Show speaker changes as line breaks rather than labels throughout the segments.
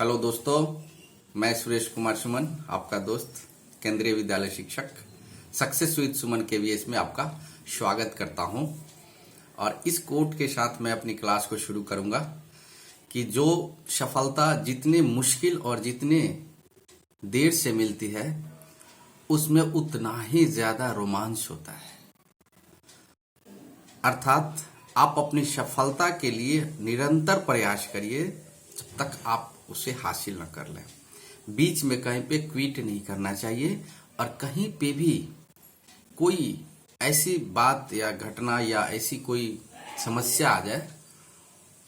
Hello दोस्तों, मैं सुरेश कुमार सुमन, आपका दोस्त, केंद्रीय विद्यालय शिक्षक सक्सेस विद सुमन केवीएस में आपका स्वागत करता हूं। और इस कोट के साथ मैं अपनी क्लास को शुरू करूंगा कि जो सफलता जितने मुश्किल और जितने देर से मिलती है उसमें उतना ही ज्यादा रोमांच होता है। अर्थात आप अपनी सफलता के लिए निरंतर प्रयास करिए जब तक आप उसे हासिल न कर लें। बीच में कहीं पे क्विट नहीं करना चाहिए और कहीं पे भी कोई ऐसी बात या घटना या ऐसी कोई समस्या आ जाए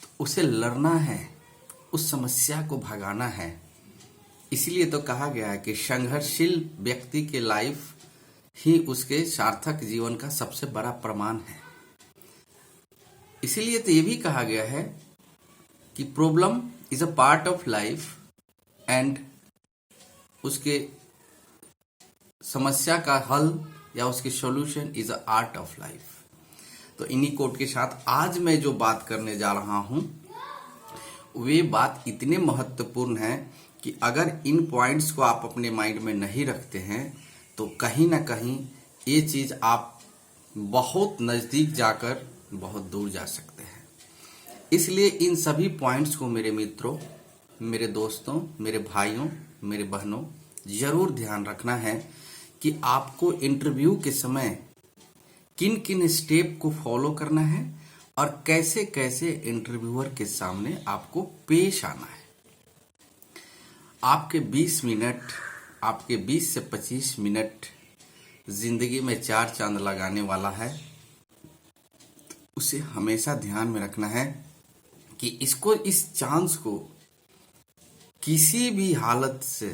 तो उसे लड़ना है, उस समस्या को भगाना है। इसलिए तो कहा गया है कि संघर्षशील व्यक्ति के लाइफ ही उसके सार्थक जीवन का सबसे बड़ा प्रमाण है। इसीलिए तो ये भी कहा गया है कि problem is a part of life and उसके समस्या का हल या उसके solution is a art of life. तो इन्हीं कोट के साथ आज मैं जो बात करने जा रहा हूं वे बात इतने महत्वपूर्ण है कि अगर इन पॉइंट्स को आप अपने माइंड में नहीं रखते हैं तो कहीं ना कहीं ये चीज आप बहुत नजदीक जाकर बहुत दूर जा सकते हैं। इसलिए इन सभी पॉइंट्स को मेरे मित्रों, मेरे दोस्तों, मेरे भाइयों, मेरे बहनों जरूर ध्यान रखना है कि आपको इंटरव्यू के समय किन किन स्टेप को फॉलो करना है और कैसे कैसे इंटरव्यूअर के सामने आपको पेश आना है। आपके 20 मिनट, आपके 20 से 25 मिनट जिंदगी में 4 चांद लगाने वाला है। उसे हमेशा ध्यान में रखना है कि इस चांस को किसी भी हालत से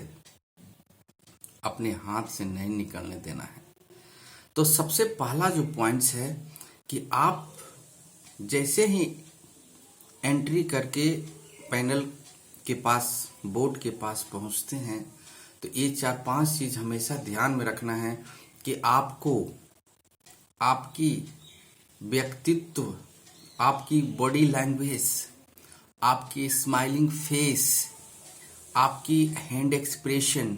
अपने हाथ से नहीं निकलने देना है। तो सबसे पहला जो पॉइंट्स है कि आप जैसे ही एंट्री करके पैनल के पास, बोर्ड के पास पहुंचते हैं तो ये 4-5 चीज हमेशा ध्यान में रखना है कि आपको आपकी व्यक्तित्व, आपकी बॉडी लैंग्वेज, आपकी स्माइलिंग फेस, आपकी हैंड एक्सप्रेशन,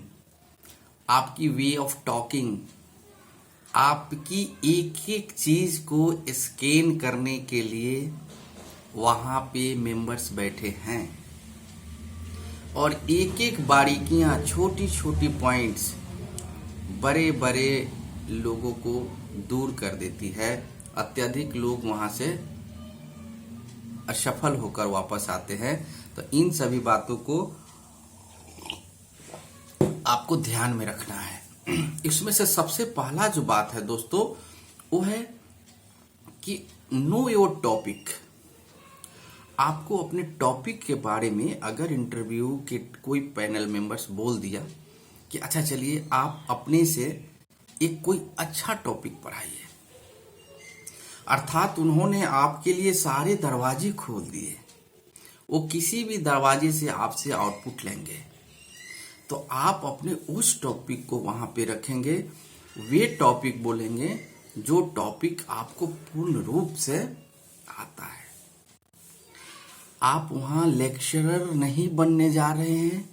आपकी वे ऑफ टॉकिंग, आपकी एक एक चीज को स्कैन करने के लिए वहां पे मेंबर्स बैठे हैं और एक एक बारीकियां, छोटी छोटी पॉइंट्स बड़े बड़े लोगों को दूर कर देती है। अत्यधिक लोग वहां से असफल होकर वापस आते हैं। तो इन सभी बातों को आपको ध्यान में रखना है। इसमें से सबसे पहला जो बात है दोस्तों वो है कि नो योर टॉपिक। आपको अपने टॉपिक के बारे में अगर इंटरव्यू के कोई पैनल मेंबर्स बोल दिया कि अच्छा चलिए आप अपने से एक कोई अच्छा टॉपिक पढ़ाइए, अर्थात उन्होंने आपके लिए सारे दरवाजे खोल दिए, वो किसी भी दरवाजे से आपसे आउटपुट लेंगे, तो आप अपने उस टॉपिक को वहां पे रखेंगे, वे टॉपिक बोलेंगे जो टॉपिक आपको पूर्ण रूप से आता है। आप वहां लेक्चरर नहीं बनने जा रहे हैं,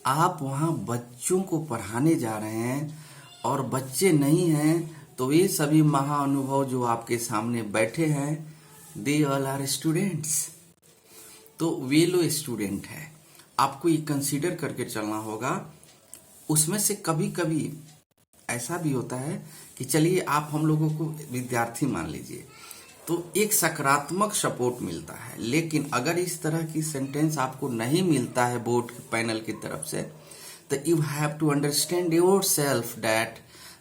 आप वहां बच्चों को पढ़ाने जा रहे हैं और बच्चे नहीं हैं तो ये सभी महाअनुभव जो आपके सामने बैठे हैं दे ऑल आर स्टूडेंट्स। तो वे लो स्टूडेंट है, आपको ये कंसीडर करके चलना होगा। उसमें से कभी कभी ऐसा भी होता है कि चलिए आप हम लोगों को विद्यार्थी मान लीजिए तो एक सकारात्मक सपोर्ट मिलता है, लेकिन अगर इस तरह की सेंटेंस आपको नहीं मिलता है बोर्ड पैनल की तरफ से तो you have to understand yourself that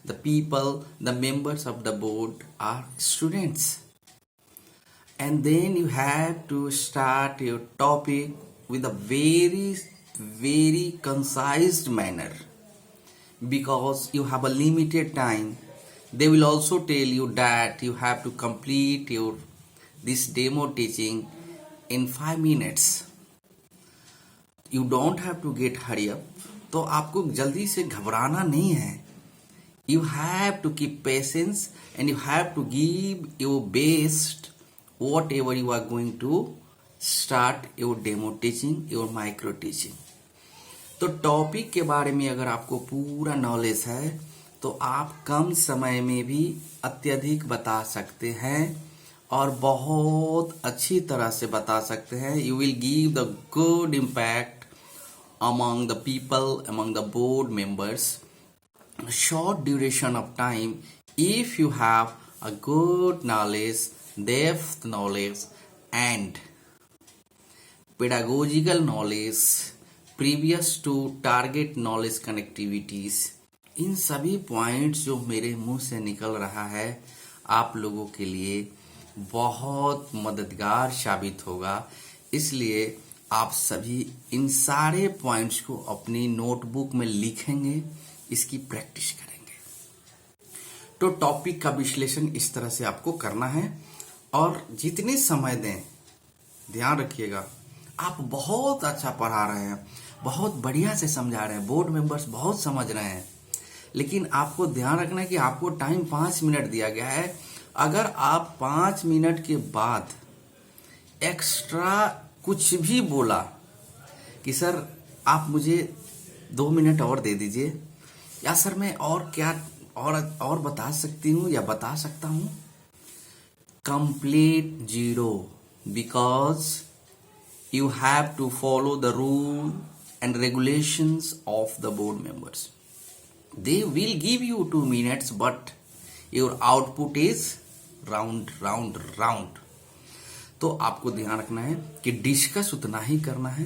the people, the members of the board are students, and then you have to start your topic with a very concise manner because you have a limited time. They will also tell you that you have to complete this demo teaching in 5 minutes. You don't have to get hurry up. तो आपको जल्दी से घबराना नहीं है। You have to keep patience and you have to give your best whatever you are going to start your demo teaching, your micro teaching. तो topic के बारे में अगर आपको पूरा नॉलेज है तो आप कम समय में भी अत्यधिक बता सकते हैं और बहुत अच्छी तरह से बता सकते हैं. You will give the good impact among the people, among the board members, short duration of time. If you have a good knowledge, depth knowledge and pedagogical knowledge previous to target knowledge connectivities, इन सभी points जो मेरे मुंह से निकल रहा है आप लोगों के लिए बहुत मददगार साबित होगा. इसलिए आप सभी इन सारे पॉइंट्स को अपनी नोटबुक में लिखेंगे, इसकी प्रैक्टिस करेंगे. तो टॉपिक का विश्लेषण इस तरह से आपको करना है और जितने समय दें, ध्यान रखिएगा आप बहुत अच्छा पढ़ा रहे हैं, बहुत बढ़िया से समझा रहे हैं, बोर्ड मेंबर्स बहुत समझ रहे हैं, लेकिन आपको ध्यान रखना है कि आपको टाइम 5 मिनट दिया गया है. अगर आप 5 मिनट के बाद एक्स्ट्रा कुछ भी बोला कि सर आप मुझे 2 मिनट और दे दीजिए, या सर मैं और क्या और बता सकती हूँ या बता सकता हूँ, complete zero. Because you have to follow the rule and regulations of the board members. They will give you 2 minutes but your output is round. तो आपको ध्यान रखना है कि डिस्कस उतना ही करना है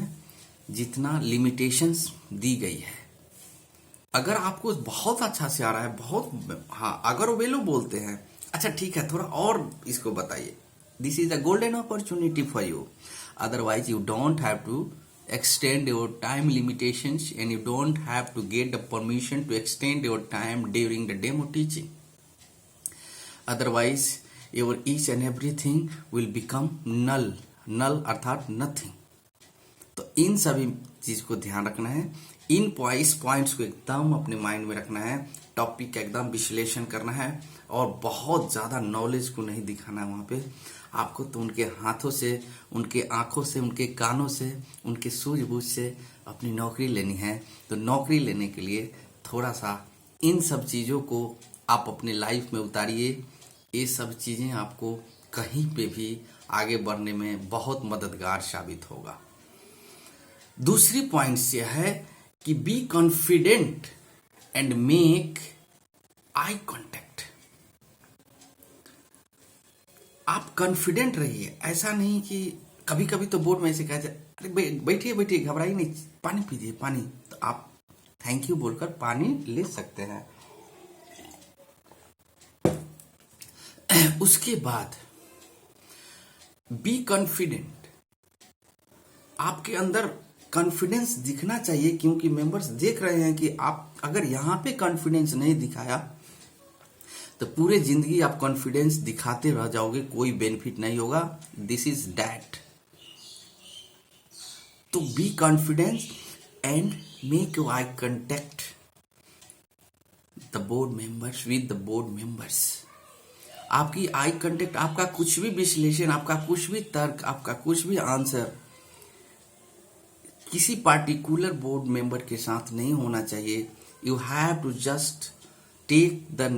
जितना लिमिटेशंस दी गई है. अगर आपको बहुत अच्छा से आ रहा है, बहुत अगर वे लोग बोलते हैं अच्छा ठीक है थोड़ा और इसको बताइए, this is a golden opportunity for you. Otherwise you don't have to extend your time limitations and you don't have to get the permission to extend your time during the demo teaching. Otherwise your each and everything will become null अर्थात nothing. तो इन सभी चीज को ध्यान रखना है, इन points को एकदम अपने माइंड में रखना है, टॉपिक का एकदम विश्लेषण करना है और बहुत ज्यादा नॉलेज को नहीं दिखाना है वहां पे. आपको तो उनके हाथों से, उनके आंखों से, उनके कानों से, उनके सूझबूझ से अपनी नौकरी लेनी है. तो नौकरी लेने के लिए थोड़ा सा इन सब चीजों को आप अपने लाइफ में उतारिए. ये सब चीजें आपको कहीं पे भी आगे बढ़ने में बहुत मददगार साबित होगा. दूसरी पॉइंट यह है कि be confident and make eye contact. आप कॉन्फिडेंट रहिए, ऐसा नहीं कि कभी कभी तो बोर्ड में ऐसे कहते अरे बैठिए बैठिए घबराइए नहीं, पानी पीजिए पानी, तो आप थैंक यू बोलकर पानी ले सकते हैं. उसके बाद बी कॉन्फिडेंट, आपके अंदर कॉन्फिडेंस दिखना चाहिए क्योंकि मेंबर्स देख रहे हैं कि आप अगर यहां पे कॉन्फिडेंस नहीं दिखाया तो पूरे जिंदगी आप कॉन्फिडेंस दिखाते रह जाओगे, कोई बेनिफिट नहीं होगा. This is that. तो be confidence and make eye contact the board members with the board members. आपकी आई कंटेक्ट, आपका कुछ भी विश्लेषण, आपका कुछ भी तर्क, आपका कुछ भी आंसर किसी पार्टिकुलर बोर्ड मेंबर के साथ नहीं होना चाहिए. You have to just take the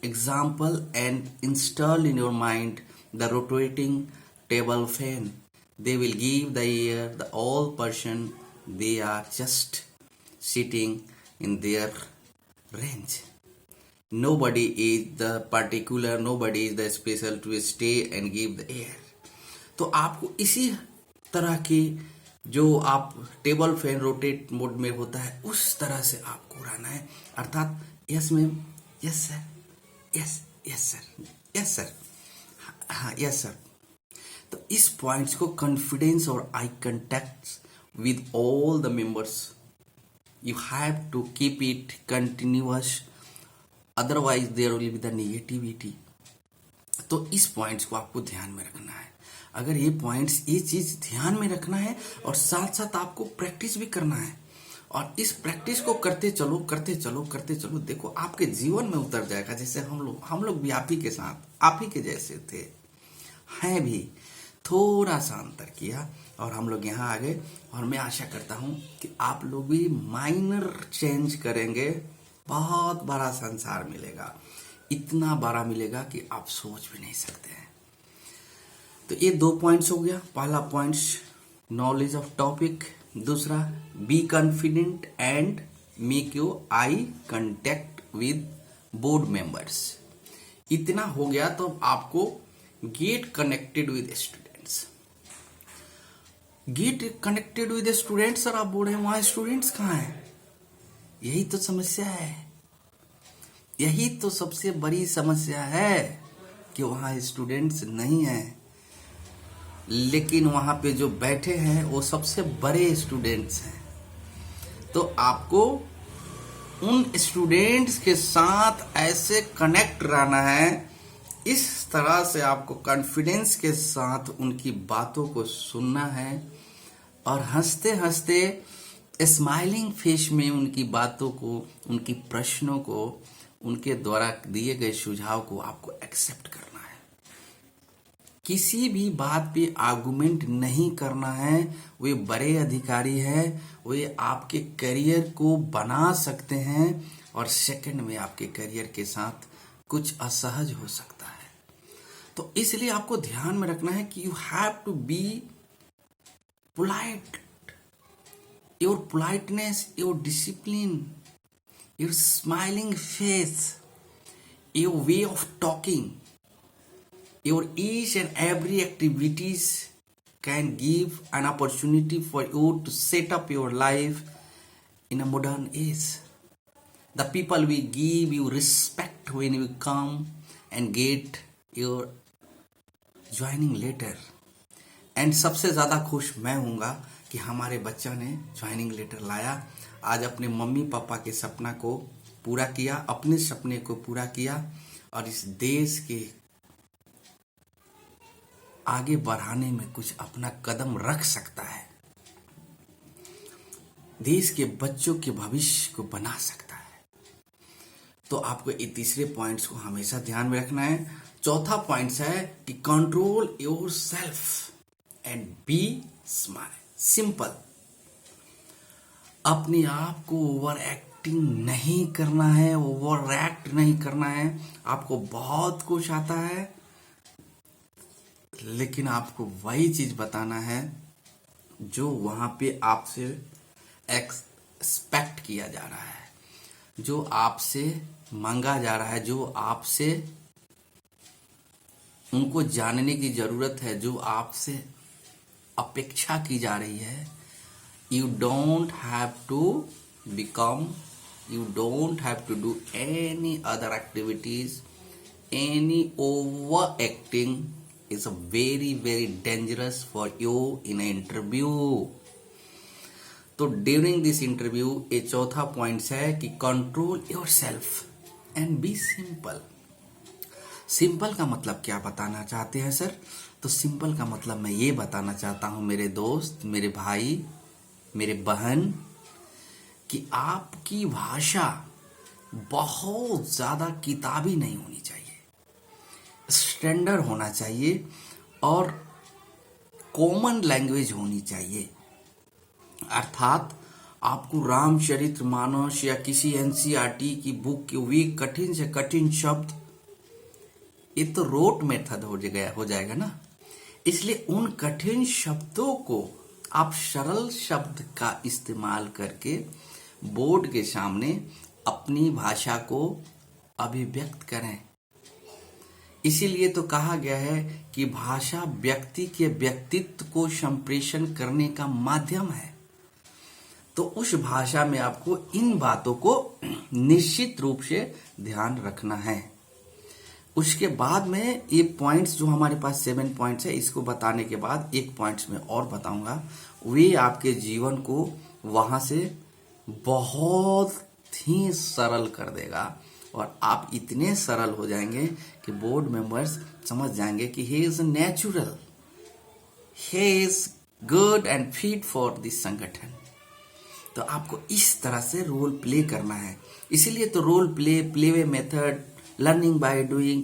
example and install in your mind the rotating table fan. They will give the ear the all person, they are just sitting in their range. Nobody is the particular, nobody is the special to stay and give the air. तो आपको इसी तरह की जो आप table fan rotate mode में होता है उस तरह से आपको उड़ाना है. अर्थात yes ma'am, yes sir, yes sir, yes sir, हाँ यस सर. तो इस पॉइंट्स को कॉन्फिडेंस और eye contact with all the members, you have to keep it continuous, otherwise there will be the negativity. तो इस पॉइंट्स को आपको ध्यान में रखना है. अगर ये पॉइंट्स, ये चीज ध्यान में रखना है और साथ साथ आपको प्रैक्टिस भी करना है और इस प्रैक्टिस को करते चलो करते चलो करते चलो, देखो आपके जीवन में उतर जाएगा. जैसे हम लोग भी आप ही के साथ, आप ही के जैसे थे, हैं भी. थोड़ा सा अंतर किया और हम लोग यहाँ आ गए। और मैं आशा करता हूँ कि आप लोग भी माइनर चेंज करेंगे, बहुत बड़ा संसार मिलेगा, इतना बड़ा मिलेगा कि आप सोच भी नहीं सकते हैं। तो ये 2 पॉइंट्स हो गया। पहला पॉइंट्स नॉलेज ऑफ टॉपिक, दूसरा be confident and make your eye contact with board members. इतना हो गया तो आपको get connected with students. Get connected with students, sir आप बोल रहे हैं वहां स्टूडेंट्स कहाँ हैं? यही तो समस्या है, यही तो सबसे बड़ी समस्या है कि वहां स्टूडेंट्स नहीं हैं, लेकिन वहां पे जो बैठे हैं वो सबसे बड़े स्टूडेंट्स हैं। तो आपको उन स्टूडेंट्स के साथ ऐसे कनेक्ट रहना है, इस तरह से आपको कॉन्फिडेंस के साथ उनकी बातों को सुनना है और हंसते हंसते स्माइलिंग फेस में उनकी बातों को, उनकी प्रश्नों को, उनके द्वारा दिए गए सुझाव को आपको एक्सेप्ट करना है। किसी भी बात पे आर्गुमेंट नहीं करना है। वे बड़े अधिकारी हैं, वे आपके करियर को बना सकते हैं और सेकंड में आपके करियर के साथ कुछ असहज हो सकता है। तो इसलिए आपको ध्यान में रखना है कि you have to be polite. Your politeness, your discipline, your smiling face, your way of talking, your each and every activities can give an opportunity for you to set up your life in a modern age. The people will give you respect when you come and get your joining letter. And सबसे ज़्यादा खुश मैं हूँगा कि हमारे बच्चा ने joining letter लाया, आज अपने मम्मी पापा के सपना को पूरा किया, अपने सपने को पूरा किया और इस देश के आगे बढ़ाने में कुछ अपना कदम रख सकता है, देश के बच्चों के भविष्य को बना सकता है। तो आपको ये तीसरे पॉइंट्स को हमेशा ध्यान में रखना है। चौथा पॉइंट्स है कि control yourself and be smile simple. अपने आप को ओवर एक्टिंग नहीं करना है, ओवर एक्ट नहीं करना है। आपको बहुत कुछ आता है, लेकिन आपको वही चीज बताना है जो वहां पे आपसे एक्सपेक्ट किया जा रहा है, जो आपसे मांगा जा रहा है, जो आपसे उनको जानने की जरूरत है, जो आपसे अपेक्षा की जा रही है। You don't have to become, you don't have to do any other activities. Any overacting is a very, very dangerous for you in an interview. तो ड्यूरिंग दिस इंटरव्यू ये चौथा पॉइंट है कि control yourself and be simple. Simple का मतलब क्या बताना चाहते हैं सर? तो सिंपल का मतलब मैं ये बताना चाहता हूं मेरे दोस्त, मेरे भाई, मेरे बहन, कि आपकी भाषा बहुत ज्यादा किताबी नहीं होनी चाहिए, स्टैंडर्ड होना चाहिए और कॉमन लैंग्वेज होनी चाहिए। अर्थात आपको रामचरितमानस या किसी एनसीईआरटी की बुक के वे कठिन से कठिन शब्द, ये तो रोट मेथड हो जाएगा ना। इसलिए उन कठिन शब्दों को आप सरल शब्द का इस्तेमाल करके बोर्ड के सामने अपनी भाषा को अभिव्यक्त करें। इसीलिए तो कहा गया है कि भाषा व्यक्ति के व्यक्तित्व को संप्रेषण करने का माध्यम है। तो उस भाषा में आपको इन बातों को निश्चित रूप से ध्यान रखना है। उसके बाद में ये पॉइंट्स जो हमारे पास 7 पॉइंट्स है, इसको बताने के बाद एक पॉइंट्स में और बताऊंगा, वे आपके जीवन को वहां से बहुत ही सरल कर देगा और आप इतने सरल हो जाएंगे कि बोर्ड मेंबर्स समझ जाएंगे कि he is natural, he is good and fit for this संगठन। तो आपको इस तरह से रोल प्ले करना है। इसीलिए तो role play way method, learning by doing,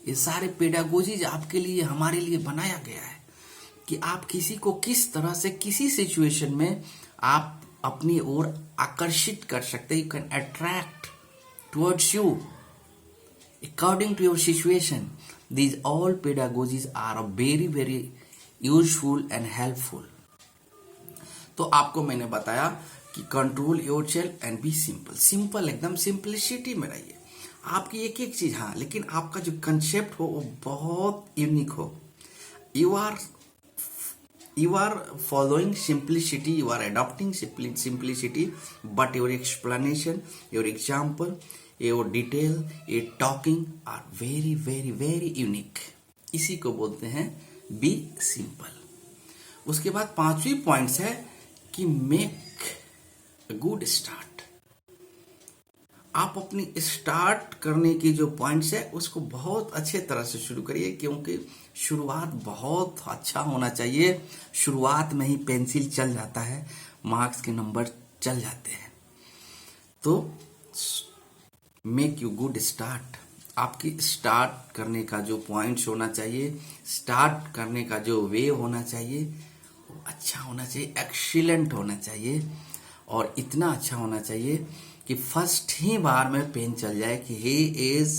ये सारे पेडागोजीज आपके लिए, हमारे लिए बनाया गया है कि आप किसी को किस तरह से किसी सिचुएशन में आप अपनी ओर आकर्षित कर सकते हैं। You can attract towards you according to your situation. These all pedagogies are very very useful and helpful. तो आपको मैंने बताया कि control yourself and be simple. Simple, एकदम सिंपलिसिटी में रहिए। आपकी एक एक चीज, हाँ, लेकिन आपका जो कंसेप्ट हो वो बहुत यूनिक हो। you are following simplicity, you are adopting simplicity, but your explanation, your example, your detail, your talking are very very very unique. इसी को बोलते हैं बी सिंपल। उसके बाद पांचवी पॉइंट्स है कि मेक अ गुड स्टार्ट। आप अपनी स्टार्ट करने की जो पॉइंट्स है उसको बहुत अच्छे तरह से शुरू करिए, क्योंकि शुरुआत बहुत अच्छा होना चाहिए। शुरुआत में ही पेंसिल चल जाता है, मार्क्स के नंबर चल जाते हैं। तो मेक यू गुड स्टार्ट। आपकी स्टार्ट करने का जो पॉइंट्स होना चाहिए, स्टार्ट करने का जो वे होना चाहिए वो अच्छा होना चाहिए, एक्सीलेंट होना चाहिए, और इतना अच्छा होना चाहिए कि फर्स्ट ही बार में पेन चल जाए कि he is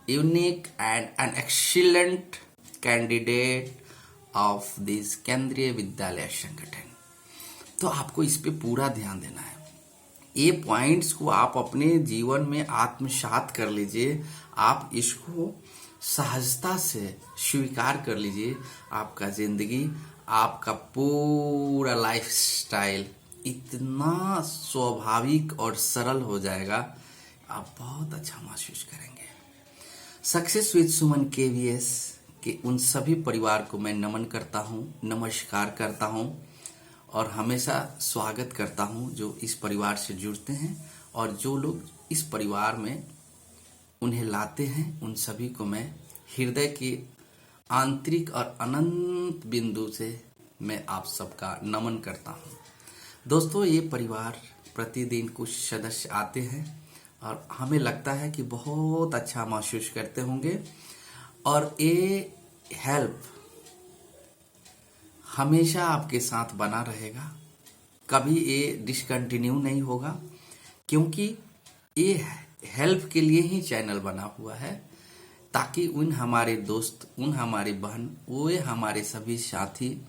unique and an excellent candidate of this केंद्रीय विद्यालय संगठन। तो आपको इस पे पूरा ध्यान देना है। ये पॉइंट्स को आप अपने जीवन में आत्मसात कर लीजिए। आप इसको सहजता से स्वीकार कर लीजिए। आपका जिंदगी, आपका पूरा लाइफस्टाइल इतना स्वाभाविक और सरल हो जाएगा, आप बहुत अच्छा महसूस करेंगे। सक्सेस विद सुमन KVS के उन सभी परिवार को मैं नमन करता हूँ, नमस्कार करता हूँ, और हमेशा स्वागत करता हूँ जो इस परिवार से जुड़ते हैं, और जो लोग इस परिवार में उन्हें लाते हैं, उन सभी को मैं हृदय के आंतरिक और अनंत बिंदु से मैं आप सबका नमन करता हूँ। दोस्तों, ये परिवार प्रतिदिन कुछ सदस्य आते हैं और हमें लगता है कि बहुत अच्छा महसूस करते होंगे, और ये हेल्प हमेशा आपके साथ बना रहेगा, कभी ये डिसकंटिन्यू नहीं होगा, क्योंकि ये हेल्प के लिए ही चैनल बना हुआ है, ताकि उन हमारे दोस्त, उन हमारी बहन, वो हमारे सभी साथी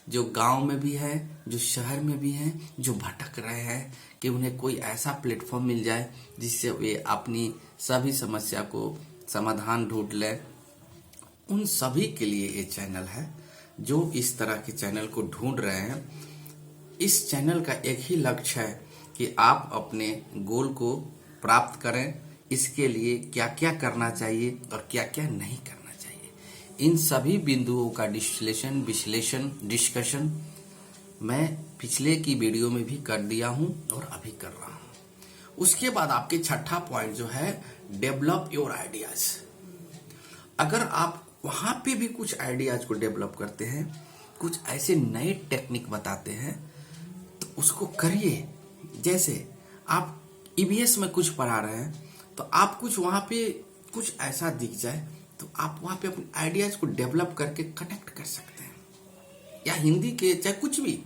जो गांव में भी है, जो शहर में भी हैं, जो भटक रहे हैं, कि उन्हें कोई ऐसा प्लेटफॉर्म मिल जाए जिससे वे अपनी सभी समस्या को समाधान ढूंढ लें। उन सभी के लिए ये चैनल है, जो इस तरह के चैनल को ढूंढ रहे हैं। इस चैनल का एक ही लक्ष्य है कि आप अपने गोल को प्राप्त करें। इसके लिए क्या क्या करना चाहिए और क्या क्या नहीं करना चाहिए, इन सभी बिंदुओं का विश्लेषण डिस्कशन मैं पिछले की वीडियो में भी कर दिया हूं और अभी कर रहा हूं। उसके बाद आपके छठा पॉइंट जो है, डेवलप योर आइडियाज। अगर आप वहां पे भी कुछ आइडियाज को डेवलप करते हैं, कुछ ऐसे नए टेक्निक बताते हैं, तो उसको करिए। जैसे आप EVS में कुछ पढ़ा रहे हैं, तो आप कुछ वहां पे कुछ ऐसा दिख जाए, तो आप वहां पे अपने आइडियाज को डेवलप करके कनेक्ट कर सकते हैं, या हिंदी के चाहे कुछ भी,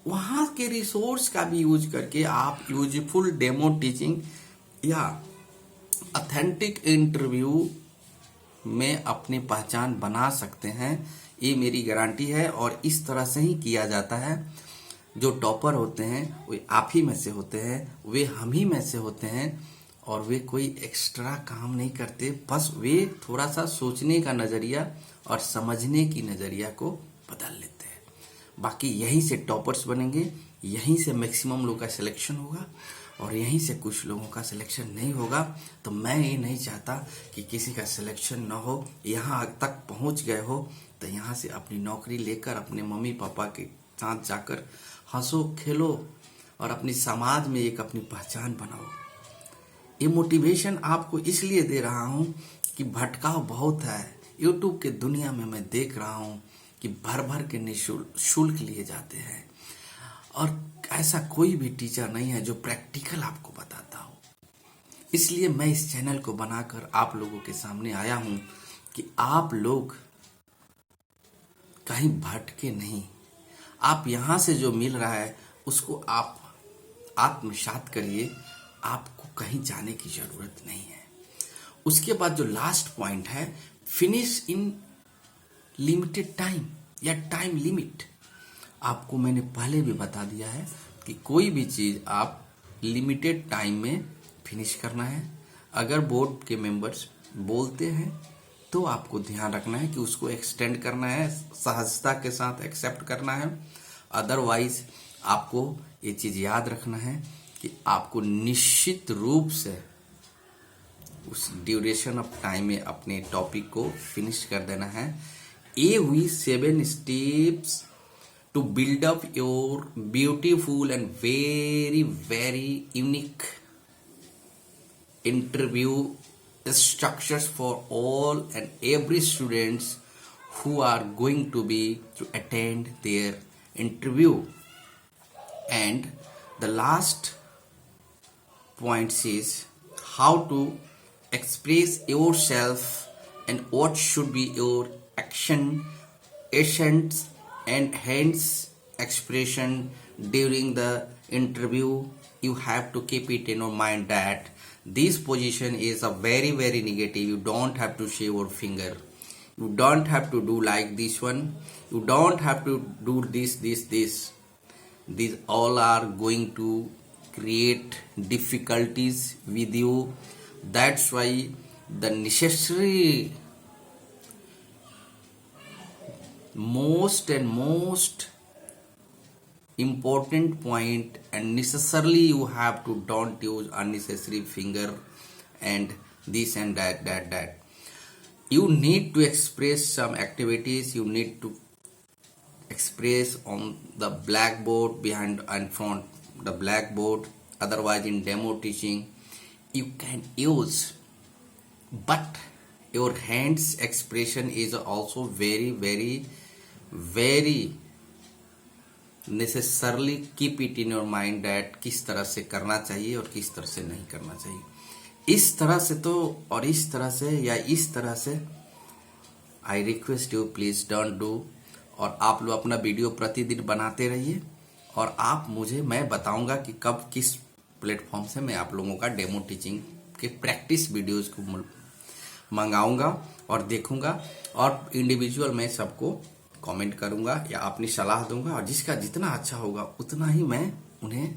वहां के रिसोर्स का भी यूज करके आप यूजफुल डेमो टीचिंग या ऑथेंटिक इंटरव्यू में अपनी पहचान बना सकते हैं। ये मेरी गारंटी है, और इस तरह से ही किया जाता है। जो टॉपर होते हैं वे आप ही में से होते हैं, वे हम ही में से होते हैं, और वे कोई एक्स्ट्रा काम नहीं करते, बस वे थोड़ा सा सोचने का नजरिया और समझने की नजरिया को बदल लेते हैं। बाकी यहीं से टॉपर्स बनेंगे, यहीं से मैक्सिमम लोगों का सिलेक्शन होगा, और यहीं से कुछ लोगों का सिलेक्शन नहीं होगा। तो मैं ये नहीं चाहता कि किसी का सिलेक्शन ना हो। यहाँ तक पहुँच गए हो तो यहाँ से अपनी नौकरी लेकर अपने मम्मी पापा के साथ जाकर हंसो खेलो, और अपनी समाज में एक अपनी पहचान बनाओ। ये मोटिवेशन आपको इसलिए दे रहा हूं कि भटकाव बहुत है। यूट्यूब के दुनिया में मैं देख रहा हूं कि भर भर के निःशुल्क लिए जाते हैं, और ऐसा कोई भी टीचर नहीं है जो प्रैक्टिकल आपको बताता हो। इसलिए मैं इस चैनल को बनाकर आप लोगों के सामने आया हूं कि आप लोग कहीं भटके नहीं। आप यहाँ से जो मिल रहा है उसको आप आत्मसात करिए, आपको कहीं जाने की जरूरत नहीं है। उसके बाद जो लास्ट पॉइंट है, फिनिश इन लिमिटेड टाइम या टाइम लिमिट। आपको मैंने पहले भी बता दिया है कि कोई भी चीज आप लिमिटेड टाइम में फिनिश करना है। अगर बोर्ड के मेंबर्स बोलते हैं तो आपको ध्यान रखना है कि उसको एक्सटेंड करना है, सहजता के साथ एक्सेप्ट करना है। अदरवाइज आपको ये चीज याद रखना है कि आपको निश्चित रूप से उस ड्यूरेशन ऑफ टाइम में अपने टॉपिक को फिनिश कर देना है। ये हुई 7 steps to build up your beautiful and very very unique interview structures for all and every students who are going to attend their interview. And the last point is how to express yourself and what should be your actions and hands expression during the interview. You have to keep it in your mind that this position is a very very negative. You don't have to shave your finger, you don't have to do like this one, you don't have to do this. These all are going to create difficulties with you. That's why the necessary most important point, and necessarily you have to don't use unnecessary finger and this and that. You need to express some activities, you need to express on the blackboard, behind and front the blackboard. Otherwise in demo teaching you can use, but your hands expression is also very very very necessarily keep it in your mind that किस तरह से करना चाहिए और किस तरह से नहीं करना चाहिए। इस तरह से तो और इस तरह से या इस तरह से I request you please don't do. और आप लोग अपना वीडियो प्रतिदिन बनाते रहिए और मैं बताऊंगा कि कब किस प्लेटफॉर्म से मैं आप लोगों का डेमो टीचिंग के प्रैक्टिस वीडियोस को मंगाऊंगा और देखूंगा, और इंडिविजुअल मैं सबको कमेंट करूंगा या अपनी सलाह दूंगा, और जिसका जितना अच्छा होगा उतना ही मैं उन्हें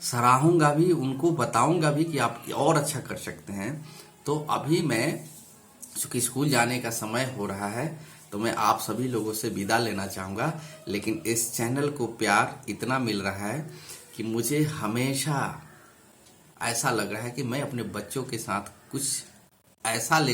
सराहूंगा भी, उनको बताऊंगा भी कि आप और अच्छा कर सकते हैं। तो अभी मैं चूंकि स्कूल जाने का समय हो रहा है तो मैं आप सभी लोगों से विदा लेना चाहूंगा, लेकिन इस चैनल को प्यार इतना मिल रहा है कि मुझे हमेशा ऐसा लग रहा है कि मैं अपने बच्चों के साथ कुछ ऐसा